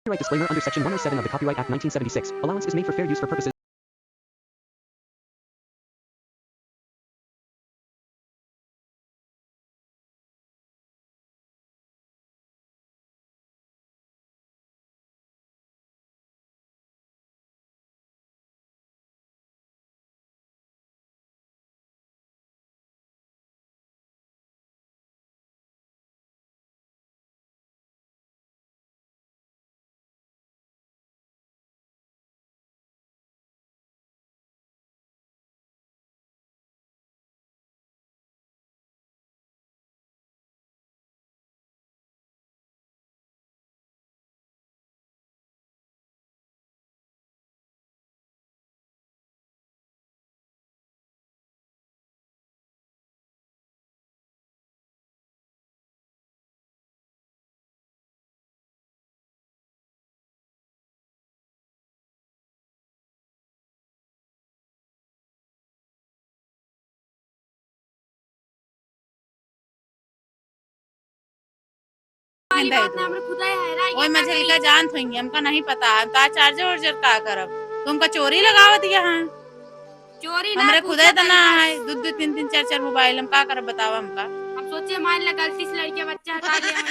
Copyright disclaimer under Section 107 of the Copyright Act 1976. Allowance is made for fair use for purposes. ओए मछली का जान थोंगे हमका नहीं पता ता चार्जर वर्जर का करब तुमका चोरी लगावत यहाँ चोरी ना हमरे खुदे तना है दो तीन तीन चार चार मोबाइल हम का करब बतावा हमका हम सोचे मान ले गलती से लड़के बच्चा हटा लिया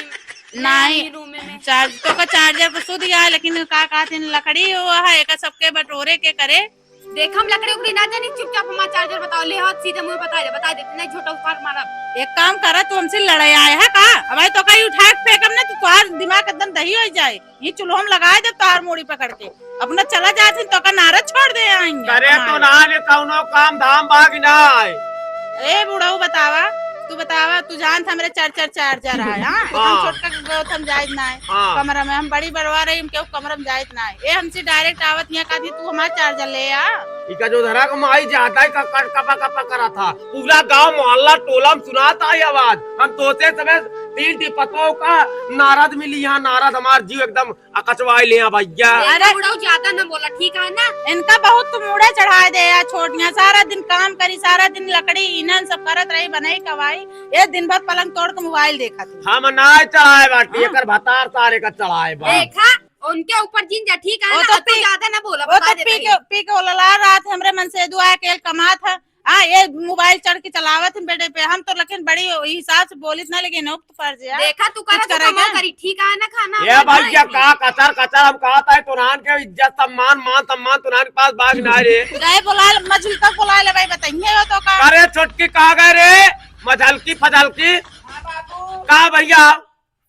नहीं रूम में चार्ज तो का चार्जर तो सुध गया लेकिन का कहते लकड़ी हुआ है एक सबके बटोरे के करे देख हम लकड़ी उकड़ी ना जानी चुपचाप हमारा चार्जर बताओ ले हाथ सीधे मुंह बता दे नहीं झोटा उखाड़ मारा एक काम करा तू हमसे लड़ाई आए है का अब तो कहीं उठा के फेंकम ना तू तोहार दिमाग एकदम दही हो जाए ये चूल्हो हम लगाए जब तार मोड़ी पकड़ के अपना चला जाती तो का नारा छोड़ दे आएंगे करे तो ना ले कौनो काम धाम भाग ना आए ए बुढ़ऊ बतावा तू जान था मेरे चार चार्जर है हां छोटका गौत हम जायज ना है कमरा में हम बड़ी बरवा रही हम क्यों कमरा में जायज ना है ए हमसे डायरेक्ट आवत यहाँ का थी तू हमारा चार्जर ले आ इका जो धरा को माई जाता है कपा कपा करा था पूरा गांव मोहल्ला टोला में सुनाता है आवाज हम तोते समय तीन टिपतों का नारद मिली यहाँ नारद हमार जीव एकदम अकचवाई ले भैया अरे बुढ़ऊ ज्यादा ना बोला ठीक है ना इनका बहुत मुड़े चढ़ा दे छोटिया सारा दिन काम करी सारा दिन लकड़ी ईंधन सब करत रही बनाई कवाई ये दिन भर पलंग तोड़ के मोबाइल देखा हम ना चढ़ाए बाटी एकर भतार सारे का चढ़ाए देखा उनके ऊपर जिन जा ठीक है ना तो ज्यादा ना बोला बता दे पी के लला रहा था हमरे मन से दुआ के कमा था ये मोबाइल चढ़ के चलावत बेटे पे हम तो लेकिन बड़ी हिसाब से बोलित ना लेकिन पर देखा तू करी ठीक है ना खाना ये भैया का कचर हम कहता है तुरहान के इज्जत सम्मान तुरहान के पास भाग ना रे बुला मछली तक बुला ले भाई बताइए तो का अरे छोटकी कहा गए रे मझलकी फजलकी का भैया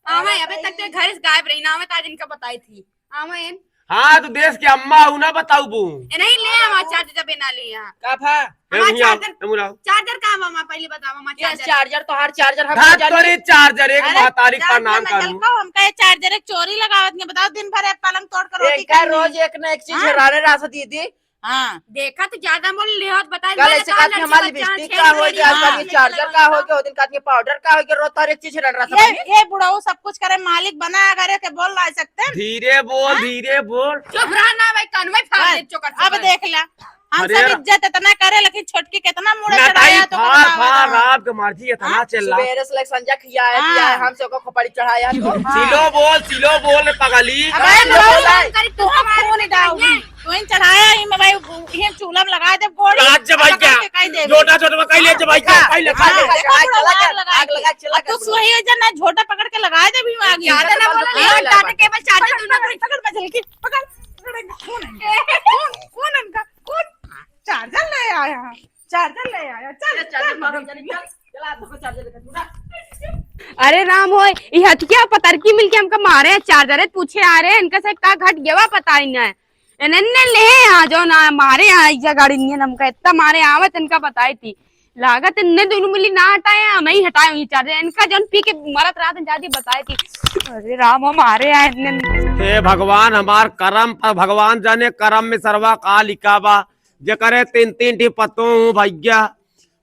अबे तक तो घर से गायब रही ना मैं ताज इनका बताई थी हाँ तो देश की अम्मा हूँ ना बताऊ बू नहीं ले हमारा चार्जर जब ना लिया का था चार्जर का मामा पहले बताओ हमारा चार्जर तो हर चार्जर हम चार्जर एक तारीख का नाम करूं हमका ये चार्जर एक चोरी लगावत नहीं बताओ दिन भर पलंग तोड़ कर रोटी रोज एक ना एक चीज हराने रास्ता दी थी हाँ देखा तो ज्यादा बोल ले होत बता कल ऐसे काट के हमारी लिपस्टिक का हो गया आज ये चार्जर का हो गया दिन काट के पाउडर का हो गया रोज हर एक चीज रन रहा ये बुढ़ाऊ सब कुछ करे मालिक बना करे के बोल ला सकते धीरे बोल चुप रहना भाई कान में फाड़ दे चोकर अब देख ला हम सब इज्जत इतना करे लेकिन छोटकी कितना मुड़े चढ़ाया तो रात के मर्जी इतना चल रहा सवेरे से संजा खियाया पिया हमसे को खोपड़ी चढ़ाया तो सिलो बोल पगली तू खून डाल तू इन चढ़ाया ही मैं भाई ये चूल्हा में लगा दे गोड़ी आज भाई क्या छोटा कई ले भाई क्या कई ले आग लगा चला तू सही है ना झोटा पकड़ के लगा दे भी आगे ज्यादा ना बोल डाटा केबल चार्जर तू ना पकड़ मछली की पकड़ कौन इनका कौन चार्जर ले आया चल चला तो चार्जर अरे राम हो हथिया पतरकी मिलके हमका मारे चार्जर पूछे आ रहे इनका से का घट गया पता ही ना इन्हें ले आ जाओ ना मारे यहाँ गाड़ी नहीं हमका इतना मारे आवत इनका बताई थी लागत इन्हें दोनों मिली ना हटाए हमें ही हटाए हुई चार्जर इनका जौन पी के मरत रात जाती बताई थी अरे राम हो मारे आए हे भगवान हमार करम पर भगवान जाने करम में सर्वा का लिखा बा जे करे तीन टी पतो हूँ भैया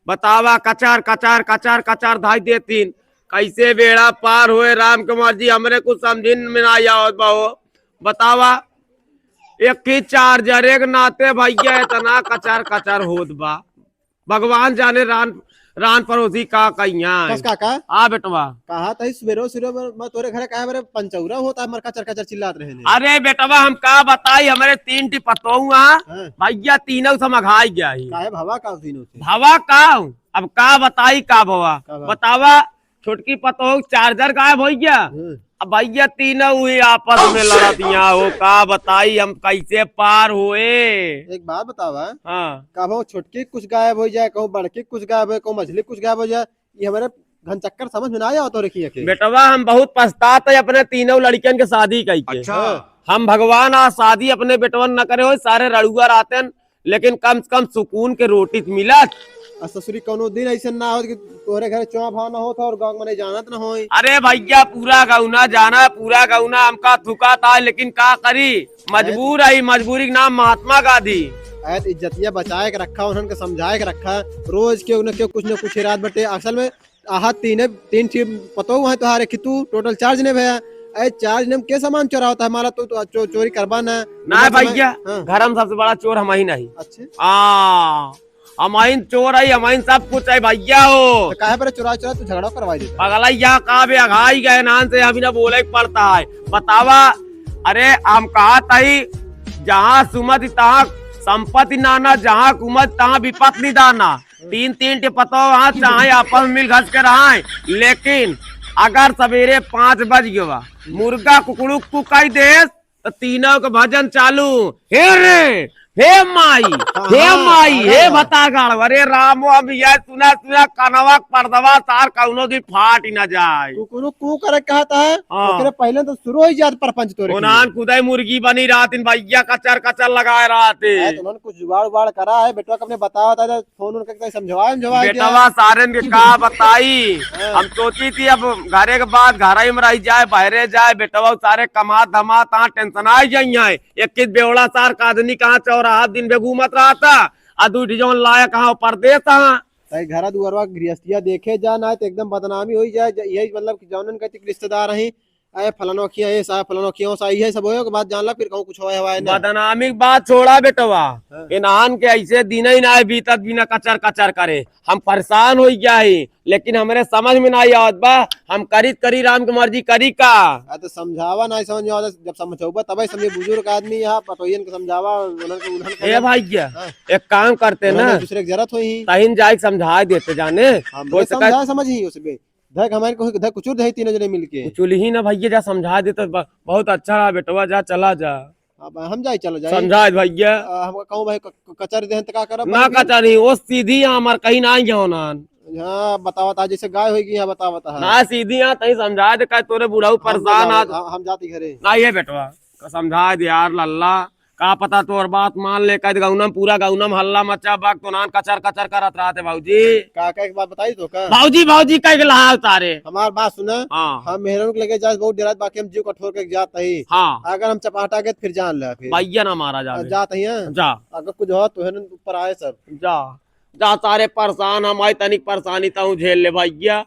बतावा कचार धाई दे तीन कैसे बेड़ा पार हुए राम कुमार जी हमरे कुछ समझ में ना आवत बहु बतावा एक ही चार्जर एक नाते भैया इतना कचार होत बा भगवान जाने रान पड़ोसी का कहिया बस काका आ बेटवा कहा था सवेरो सवेरो मैं तोरे घर काहे बरे पंचौरा होता है मरका चरका चर चिल्लात रहे ने। अरे बेटवा हम का बताई हमारे 3 टी पतो हुआ हाँ। भैया तीनों से मघाई गया ही काहे भवा का तीनों से भवा का हूँ? अब का बताई का भवा का भवा? बतावा छोटकी पतो चार्जर गायब हो गया हाँ। अब भैया तीनों हुई आपस में लड़तियां हो का बताई हम कैसे पार हुए। एक बात बतावा हाँ कहो छोटकी कुछ गायब हो जाए कहूँ बड़की कुछ गायब हो कहूँ मछली कुछ गायब हो जाए ये हमारे घन चक्कर समझ में ना आया तो रखिए के। बेटवा हम बहुत पछताते अपने तीनों लड़कियन के शादी कई के। हम भगवान आज शादी अपने बेटवन न करे हो सारे रड़ुआ आते लेकिन कम से कम सुकून के रोटी मिलत। ससुरी कोनो दिन ऐसा ना हो कि तोरे घर चुआ भाव ना होता और गाँव में नहीं जानत ना हो। अरे भैया पूरा गौना जाना पूरा गौना हमका थुका था लेकिन का करी मजबूर आई मजबूरी के नाम महात्मा गांधी। ऐत इज्जतिया बचाए के रखा उन्होंने समझाए के रखा रोज के उन्हें कुछ न कुछ रात बटे असल में आहा तीन पतो हुआ है तुम्हारे कि तू टोटल चार्ज ने भैया ऐ चार्ज ने के सामान चोरा होता है हमारा तो चोरी करवा ना भैया हाँ। घर में सबसे बड़ा चोर हम ही नहीं। अच्छा हमाइन चोर है हमाइन सब कुछ है भैया हो तो काहे पर चुरा चुरा तू झगड़ा करवाई देता अगला यहाँ का भी अघाई गए नान से अभी ना बोले पड़ता है बतावा। अरे हम कहा तही जहाँ सुमत तहाँ संपत्ति नाना जहाँ कुमत तहाँ विपत निदाना 3 टे पतो वहाँ चाहे आपस में मिल घस के रहा है लेकिन अगर सवेरे 5 बज गया मुर्गा कुकड़ू कुकाई देश तो तीनों के भजन चालू हे रे हे माई हे भतागाड़ अरे रामो अब यह सुना सुना कनवा पर्दवा सार कौनो दी फाट ही न जाए कु करे कहता है ओकरे पहले तो शुरू हो जात परपंच तोरे उन्हान खुदाई मुर्गी बनी रात इन भैया कचर कचर लगाए रहते उन्होंने कुछ जुगाड़ उगाड़ करा है बेटवा अपने बताया था फोन उनका समझाया बेटवा सारे के का बताई हम सोची थी अब घरे के बाद घर में रह जाए बहरे जाए बेटवा सारे कमा धमा ता टेंशन आ जाइए 21 बेवड़ा सार का आदमी कहाँ चौराहा दिन में घूमत रहा था अदूठी जौन लाया कहाँ परदेश था घर दुआरवा गृहस्थिया देखे जा ना तो एकदम बदनामी हो जाए यही मतलब जौनन कहते रिश्तेदार रही अरे फलानो किया ये सा फलानो किया सही है सब हो के बाद जानला फिर कहूं कुछ होए हवाए ना बदनामी बात छोड़ा बेटवा इनान के ऐसे दिन ही ना बीतत बिना कचर कचर करे हम परेशान हो जाए लेकिन हमारे समझ में नहीं आवत बा हम करी राम की मर्जी करी का तो समझावा नहीं समझ में जब समझौबा तब समझे बुजुर्ग आदमी यहाँ पटोयन के समझावा ए भैया एक काम करते ना दूसरे की जरूरत हुई तहिन जाए समझा देते जाने समझ ही उसमें धक हमारे को कुछ दे तीनों जने मिलके चुलही ना भैया जा समझा दे तो बहुत अच्छा रहा बेटवा जा चला जा हम जाए चलो जाए समझा भैया हम कहूँ भाई कचर दे का करब ना कचरी वो सीधी हमार कहीं ना जाओ ना हाँ बतावा था जैसे गाय होगी यहाँ बतावा था ना सीधी यहाँ तही समझा दे का तोरे बुढ़ाऊ परेशान हम जाती घरे ना ये बेटवा समझा दे यार लल्ला का पता तोर बात मान ले कद गौनम पूरा गौनम हल्ला मचा बाग तो नान कचर कचर करत रहते भाऊजी काका एक बात बताई तो का भाऊजी कह के लहा उतारे हमार बात सुना हम मेहरन को लेके जाए बहुत देर बाकी हम जीव कठोर के जात ही अगर हम चपाटा के फिर जान ले फिर भैया ना मारा जात ही जा अगर कुछ हो तो ऊपर आए सब जा सारे परेशान हमारी तनिक परेशानी ताऊ झेल ले भैया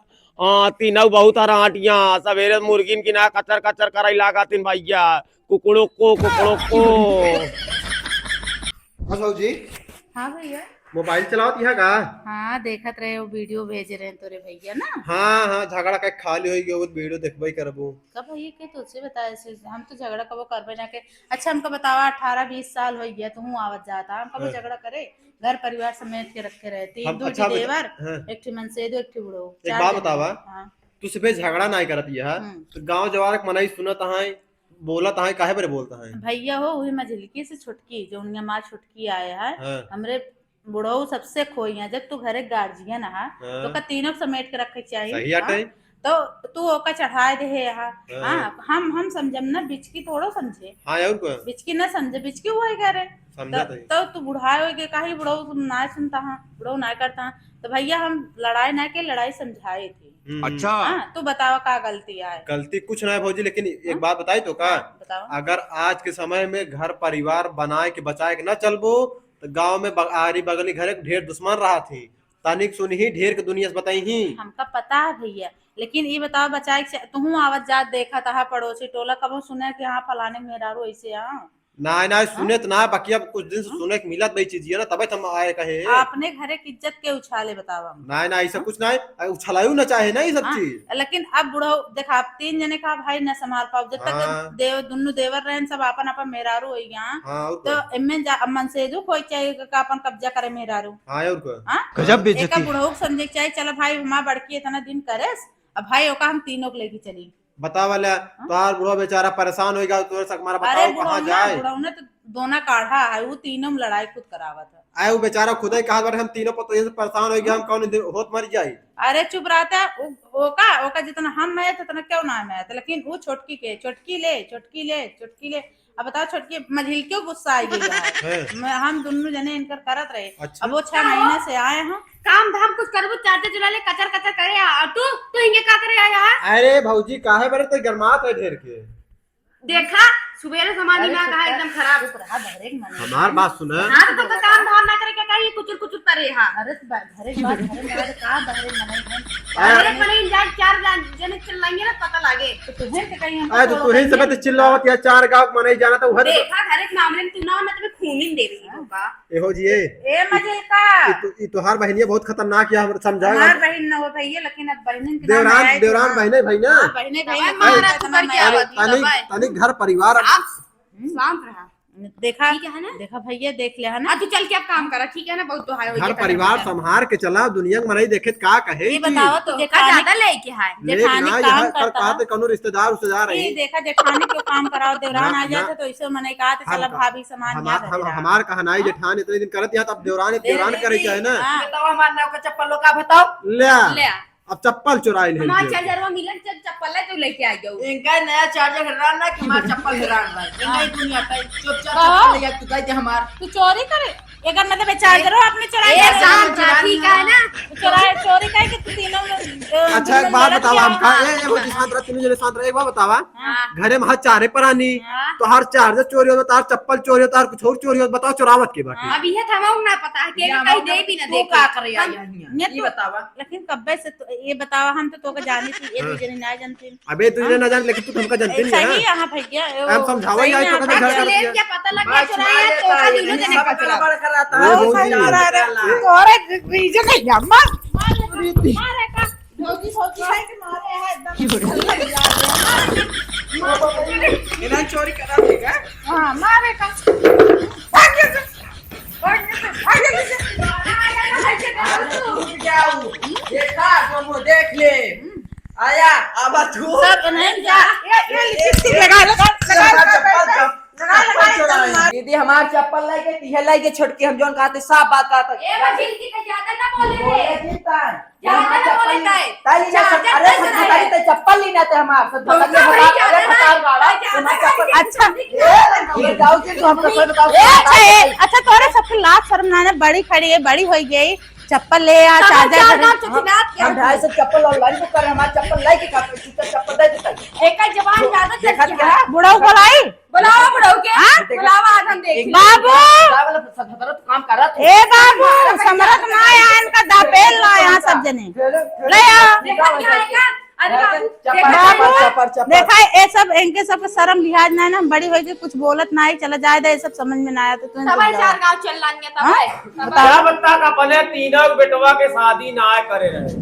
तीनों बहुत हराटिया सवेरे मुर्गिन की ना कचर कचर कराई लागा तीन भैया कुकड़ों को जी हाँ भैया मोबाइल चलाओ यहाँ का हाँ देखत रहे वो वीडियो भेज रहे हैं तोरे भैया ना हाँ झगड़ा का खाली होगी वो वीडियो देखबे करबो कब भैया के तुझसे बताए हम तो झगड़ा कबो करबे ना के अच्छा हमको बतावा 18-20 साल हो गया तू आवत जाता हम कबो झगड़ा करे घर परिवार समेत के रखे रहती दो देवर एक मन से दो एक बुढ़ो एक बात बतावा तू सिर्फ झगड़ा नहीं करती है तो गांव जवार मनाई सुनत है बोला है काहे पर बोलता है भैया हो वही मझिलकी से छुटकी जो उनके माँ छुटकी आए है हमरे बुढ़ो सबसे खोई है जब तू घरे गार्जियन है तो का तीनों समेट के रखे चाहिए तो तू ओका चढ़ाए दे यहाँ हम समझम ना बिचकी थोड़ो समझे बिचकी ना समझे बिचकी हुआ करे तो तू बुढ़ाए हो गए कहीं बुढ़ो ना सुनता है बुढ़ो ना करता है तो भैया हम लड़ाई ना के लड़ाई समझाए थे अच्छा तू बतावा का गलती है गलती कुछ ना है भौजी लेकिन एक बात बताई तो का अगर आज के समय में घर परिवार बनाए के बचाए के न चलबो तो गांव में आरी बगली घर ढेर दुश्मन रहा थी तानिक सुनी ही ढेर के दुनिया बताई ही हमका पता है भैया लेकिन ये बताओ बचाए तू आवत जात देखा था पड़ोसी टोला कब सुने कि हाँ फलाने मेहरारू ऐसे ना ना सुने तो ना बाकी अब कुछ दिन से सुने के मिलत भाई चीज ना तबे हम आए कहे अपने घरे की इज्जत के उछाले बतावा ना ना ऐसा कुछ ना उछलायू ना चाहे ना ये सब चीज लेकिन अब बुढ़ो देखा आप 3 जने का भाई न संभाल पाओ जब तक हाँ। दुन्नु देवर रहन सब अपन अपन मेहरारू हो गया हाँ और तो इनमें मन से जो कोई चाहिए का अपन कब्जा करे मेहरारू हाँ और को गजब बेइज्जती बुढ़ो समझे चाहिए चलो भाई हमारा बड़की इतना दिन करे अब भाई ओका हम तीनों को लेके चली बता वाला तोहार बुढ़वा बेचारा परेशान होएगा तो हमारा अरे बताओ कहाँ जाए बुढ़ो ने तो दोना काढ़ा है वो तीनों में लड़ाई खुद करावा था आए वो बेचारा खुद ही कहा बार हम तीनों पर तो ये से परेशान हो गया हम कौन होत मर जाए अरे चुप रहता ओका जितना हम मैं उतना क्यों ना मैं लेकिन वो चुटकी ले अब बताओ छोटकी मझिल क्यों गुस्सा आई गई है हम दोनों जने इनकर करत रहे अच्छा। अब वो 6 महीने से आए हैं काम धाम कुछ करबो चाटे चुला ले कचर कचर करे तू हिंगे का करे आया अरे भौजी काहे बारे तो गरमात है ढेर के देखा सुबेरे समानी ना कहा एकदम खराब हमार बात सुना हां तो काम धाम ना करे क्या ये कुचुर कुचुर करे हां अरे घरे का बहरे अरे मने जान 4 जने चिल्लाएंगे ना पता लागे तो तुझे के कहीं हम अरे तो तुही सब तो चिल्लावत या 4 गांव मनाई जाना तो उधर देखा घरे के मामले में तू ना मैं तुम्हें खून ही दे रही हूं का एहो जी ए मजे का ये तोहार बहनिया बहुत खतरनाक है हम समझाएगा हमार बहन न हो भैया लेकिन अब बहन के देवरान बहने भाई ना बहने भाई मारा तू करके आवत तनी घर परिवार शांत रहा देखा ठीक है ना देखा भैया देख ले है ना तू चल के अब काम करा ठीक है ना बहुत दुहाई हो घर परिवार संभार के चला दुनिया में मनाई देखे का कहे ये बताओ तो का ज्यादा लेके है जेठानी काम करता कहते कोनो रिश्तेदार रही ये देखा जेठानी क्यों काम कराओ देवरान आ जाते तो इसे मने कहा था चला भाभी सामान हमार कहनाई जेठान इतने दिन करत यहाँ तब देवरान करे चाहे ना बताओ हमारे नाव का चप्पल का बताओ ले अब चप्पल चुराई ले हमार चार्जरवा मिलन चप्पल है तो लेके आ जाओ इनका नया चार्जर हरान ना कि हमारा चप्पल हरान ना इनका दुनिया का चुपचाप ले तू कह दे हमार तू चोरी करे अगर मतलब चार्जर अपने चुराई ए शाम ठीक है ना चोरी करे कि तू तीनों अच्छा एक बात बताओ हम का ये शांत रह तीनों जने शांत रह एक बात बतावा घरे में चारे परानी तो हर चार्जर चोरी हो तार चप्पल चोरी हो तार कुछ और चोरी हो बताओ चुरावत के बाकी अब ये थमाऊ ना पता है के कहीं दे भी ना दे का करे ये बतावा लेकिन कब्बे से ये बतावा हम तो तोके जानी थी ये दूसरे नहीं जानती अबे तू ना जान लेकिन तू हमका जानती नहीं सही है हां भैया हम समझावा ही आई तो घर कर ले क्या पता लग गया चुराया तो का दूनो जने का बड़ा कराता है तोरे रीजन है अम्मा मारे का भौजी है कि मारे है एकदम इन्हें चोरी करा देगा हां मारे का देखा तुम देख ले आया अब तू सब नहीं जा ये लिपस्टिक लगा दीदी हमार चप्पल लेके तिहे लेके छोटके हम जोन कहते साफ बात कहते ए वकील की ज्यादा ना बोले रे ज्यादा ना बोले ताली ना अरे ताली तो चप्पल ही ना थे हमार सब अच्छा ये जाओ कि तो हमको सही बताओ अच्छा तोरे सब लाज शर्म ना बड़ी खड़ी है बड़ी हो गई चप्पल ले आ चार्जर हम 250 चप्पल ऑनलाइन बुक कर हमार चप्पल लेके चप्पल दे देता एक जवान ज्यादा देखा क्या बुढ़ाऊ बुलाई बुलाओ बुढ़ाओ के बुलावा आज हम देख बाबू वाला सदर काम कर रहा था ए बाबू समरत ना आया इनका दापेल ला यहाँ सब जने ले आ देखा क्या आएगा अरे बाबू देखा ये सब इनके सब शर्म लिहाज ना हम बड़ी होगी कुछ बोलत ना आई चला जाए ये सब समझ में ना आया तो तू सवाई 4 गांव चल लांगे तब तब तक अपने तीनों बेटवा के शादी ना करे रहे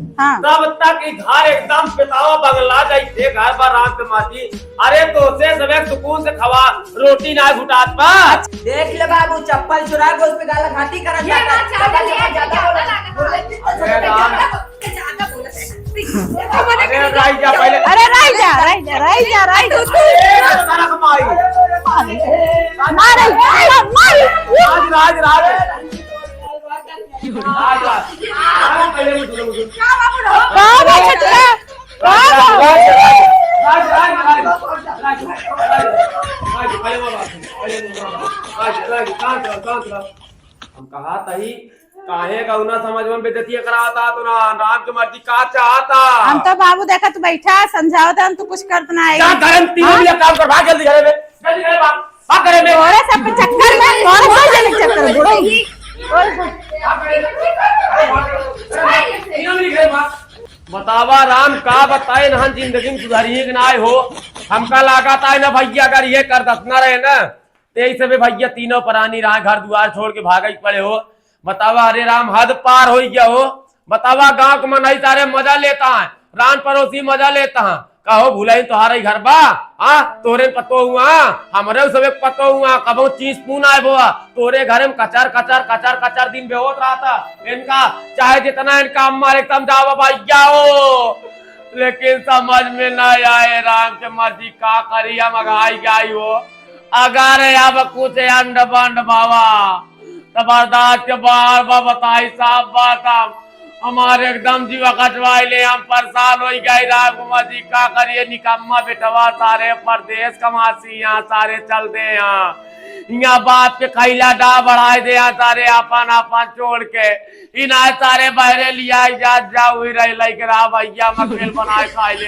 तब तक घर एकदम पितावा बंगला जाइए घर पर रात के माटी अरे तो से सबे सुकून से खवा रोटी ना घुटात पा देख ले बाबू चप्पल चुरा के उस पे गाला घाटी कर अरे राइजा मारे हम कहा तही काहे का उना समझ में बेइज्जती कराता तो ना राम की मर्जी का चाहता हम तो बाबू देखा तू बैठा समझाओ हम तो कुछ करत ना क्या करम तीनों मिल काम कर भाग जल्दी घरे में जल्दी घरे भाग करे में तोरे सब चक्कर में तोरे सब जने चक्कर बुढ़ो तीनों मिल घरे भाग बतावा राम का बताए ना जिंदगी में सुधारिए कि ना हो हमका लगा था ना भैया अगर ये कर दसना रहे ना तेईस भी भैया तीनों प्राणी रहा, घर द्वार छोड़ के भाग पड़े हो। बतावा हरे राम, हद पार हो गया हो। बतावा गांव के मनई सारे मजा लेता है, रान पड़ोसी मजा लेता है। कहो भूलाई तुम्हारे घर बा, तोरे पतो हुआ, हमरे सब पतो हुआ, कबो चीज पून आए बोआ तोरे घर में कचर कचर कचर कचर दिन बेहोत रहा था इनका, चाहे जितना इनका हमारे समझावा भैया हो, लेकिन समझ में ना आए। राम के मर्जी का करी, हम अगाई गई हो। अगर अब कुछ अंड बंड बाबा जबरदस्त के बार बार बताई साहब बात, हमारे एकदम जीवा कटवाई ले, हम परेशान हो गए। राम कुमार जी का करिए, निकम्मा बेटवा सारे परदेश कमासी, यहाँ सारे चल दे, यहाँ बाप के खैला डा बढ़ाए दे, यहाँ सारे अपन अपन छोड़ के इन्हें सारे बहरे लिया जा हुई रही लाइक रहा भैया मकरेल बनाए खा ले।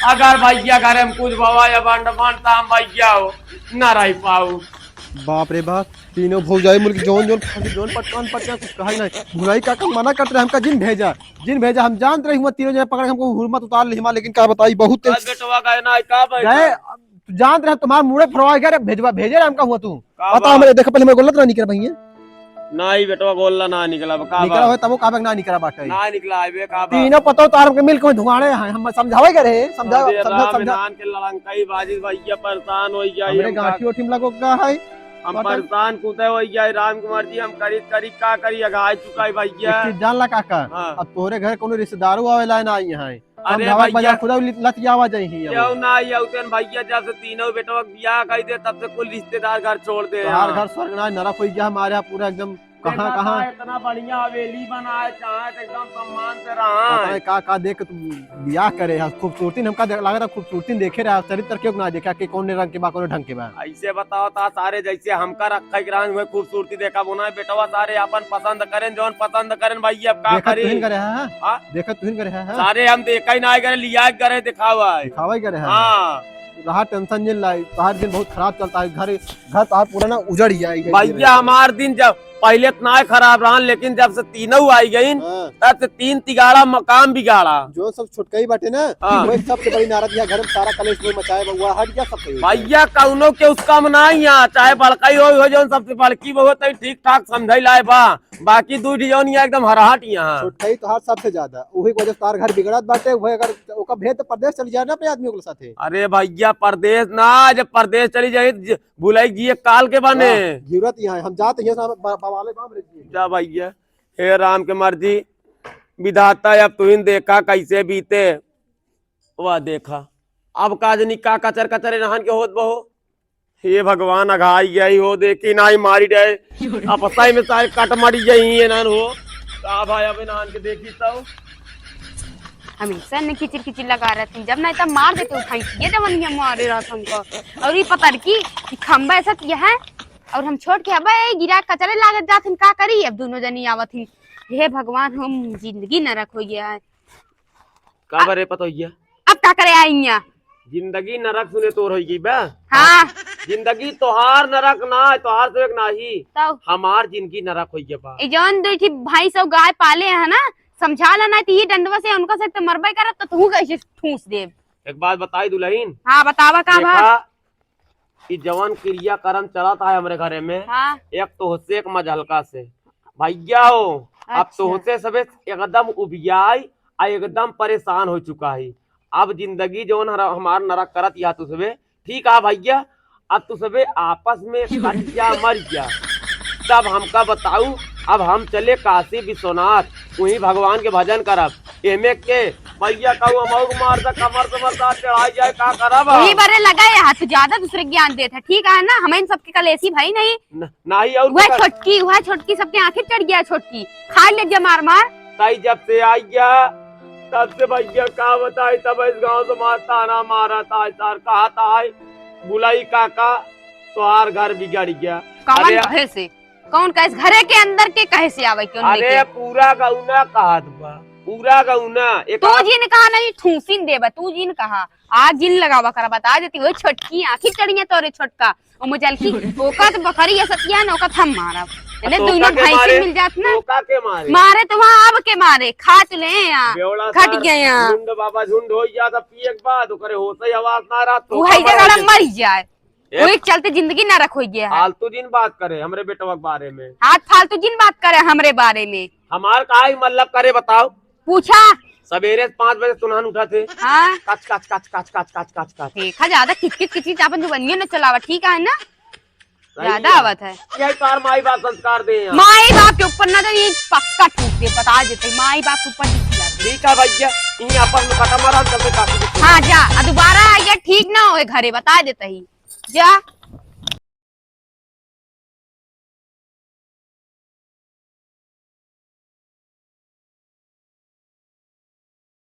अगर भैया घर में कुछ बवा या बंड बनता हम भैया हो न रह पाऊ। बाप रे बाप, तीनों भूल जाए मुल्क जोन जोन जोन पटकान पटका कुछ कहा ही नहीं। भुलाई का मना करते रहे, हमका जिन भेजा हम जानते रहे, तीनों जने पकड़ हमको हुरमत उतार ली, लेकिन क्या बताई बहुत बेटवा गए ना का गए, जानते रहे तुम्हारा मुड़े फरवा गया, भेजे रहे हमका हुआ तू बता मेरे, देखो पहले मेरे गलत ना निकल भैया, नहीं बेटवा गोल्ला ना निकला निकला हो तब काबे ना निकला बाटे ना निकला बे का तीनों पतो तार के मिल के धुआणे हैं, हम समझावे करे समझा के लड़ाई बाजी भैया परेशान हो गया, हमरे गांठी ओठी में लगोगा है, हम परेशान कूदे हो गया। राम कुमार जी हम करी का करी अगाई चुका है भैया, जान ला काका। अब तोरे घर कोनो रिश्तेदारों आवेला ना आई है, अरे भैया खुदा लतियावा जाई ही क्यों ना आई उतन भैया, जब से तीनों बेटवा बियाह कर दे तब से कुल रिश्तेदार घर छोड़ दे, हर घर स्वर्ग ना नरक हो गया हमारे यहाँ पूरा एकदम। कहाँ इतना बढ़िया हवेली बनाए, चाहे एकदम सम्मान से रहा का देख के तू बियाह करे, खूबसूरती हमका लगा था, खूबसूरती देखे रहा, चरित्र क्यों ना देखा कि कौन रंग के बा कौन ढंग के बा। ऐसे बताओ ता सारे जैसे हमका रखा रंग में खूबसूरती देखा बोना बेटवा, सारे अपन पसंद करें जौन पसंद करें भैया, अब का करी देखा तुहिन करे है, सारे हम देखा ही ना करे, लिया करे दिखावा करे। हाँ रहा टेंशन जिन लाई, तार दिन बहुत खराब चलता है, घर तार पूरा ना उजड़ गया भैया। हमार दिन जब पहले इतना खराब रहा, लेकिन जब से तीनों आई गई तब से तीन तिगाड़ा मकान बिगाड़ा, जो सब छुटका ही बाटे ना वही सबसे बड़ी नाराज घर में सारा कलेश में मचाए बउआ हट गया सब भैया, कौनो के उसका मनाई यहाँ, चाहे बड़का ही हो जो सबसे बड़की बहुत ठीक ठाक समझ लाए बा, बाकी दू डिजाइन एकदम हराहट यहाँ छुटका ही तो हर सबसे ज्यादा वही वजह तार घर बिगड़त बाटे, वही अगर ओका भेद तो प्रदेश चली जाए ना अपने आदमियों के साथे। अरे भैया परदेश ना, जब परदेश चली जाए बुलाई जी काल के बने जरूरत यहाँ हम जाते हैं जा भैया। हे राम के मर्जी विधाता, अब तुहिन देखा कैसे बीते, वह देखा अब काजनी का कचर कचर नहान के होत बहो, हे भगवान अघाई गई हो, देखी ना ही मारी जाए, अब सही में सारे कट मरी गई नन हो का भाई, अब नहान के देखी तो हमेशा ने किचिर किचिर लगा रहती, जब नहीं तब मार देते उठाई, ये जमनिया मारे रहा हमको। और ये पता की खंबा ऐसा यह है, और हम छोड़ के अब गिरा कचरे लागत जाथिन, का करी अब दोनों जनी आवथिन। हे भगवान, हम जिंदगी नरक हो गया है, का बरे पता हो, अब का करे आईया जिंदगी नरक सुने तोर होगी बा। हाँ जिंदगी तोहार नरक ना है, तोहार से एक नाही, तो हमार जिंदगी नरक हो गया बा। जौन दो भाई सब गाय पाले है ना, समझा ला ना ये डंडवा से उनका से मरबे करत तो तू कैसे ठूस दे। एक बात बताई दुल्हन, हाँ बतावा का बात, कि जवान क्रिया कर्म चलता है हमारे घरे में, हाँ? एक तो होसे एक मजहलका से भैया हो, अब तो होसे सबे एकदम उबियाई आ एकदम परेशान हो चुका है। अब जिंदगी जो हमार नरक करत या तू सबे ठीक है भैया, अब तू सबे आपस में मर गया, तब हमका बताऊ, अब हम चले काशी विश्वनाथ, वही भगवान के भजन करब, एमे के भैया कहू मार द कमर से मरता चढ़ाई जाए, का करब वही बारे लगा है, तू ज्यादा दूसरे ज्ञान देता ठीक है ना, हमें सबके कलेसी भाई नहीं नहीं, और वह छोटकी सबके आंखें चढ़ गया, छोटकी खा ले जा मार मार, ताई जब से आई गया तब से भैया का बताई, तब इस गांव से मारता ना मारा था सर, कहा था बुलाई काका तोहार घर बिगड़ गया। कौन कहे से, कौन कैसे घरे के अंदर के कहे से आवे क्यों? अरे पूरा गौना कहा बा, पूरा गौना तू जिन कहा नहीं ठूसिन देबा, तू जिन कहा आज जिन लगावा कर बता देती, वो छोटकी आंखें चढ़िया तोरे छोटका ओ मुजल की ओका तो बकरी या सतिया न ओका थम मारा, ने दोनों भाई से मिल जात ना, ओका के मारे तो वहां अब के मारे खा चले यहां घट गए यहां, झुंड बाबा झुंड हो जाता, पी एक बाद ओकरे होसे आवाज ना रहा तो वही जगह मर जाए, कोई चलते जिंदगी ना रखो गया है। फालतू जिन बात करे हमरे बेटवा के बारे में, हाथ फालतू जिन बात करे हमरे बारे में। हमार का ही मतलब करे बताओ। पूछा सवेरे 5 बजे सुनहन उठा थे, हाँ कच कच कच कच कच कच कच कच देखा ज्यादा किच अपन जुबानियों न चलावा, ठीक है ना, ज्यादा आवत है। यही कार माई बाप संस्कार दे यहाँ। माई बाप के ऊपर ना तो ये पक्का ठूक दे, बता देते माई बाप के ऊपर नहीं खिलाते। ठीक है भैया, यहाँ पर कटा मारा चलते काफी। हाँ जा, दोबारा आइए ठीक ना हो घरे, बता देते ही जा।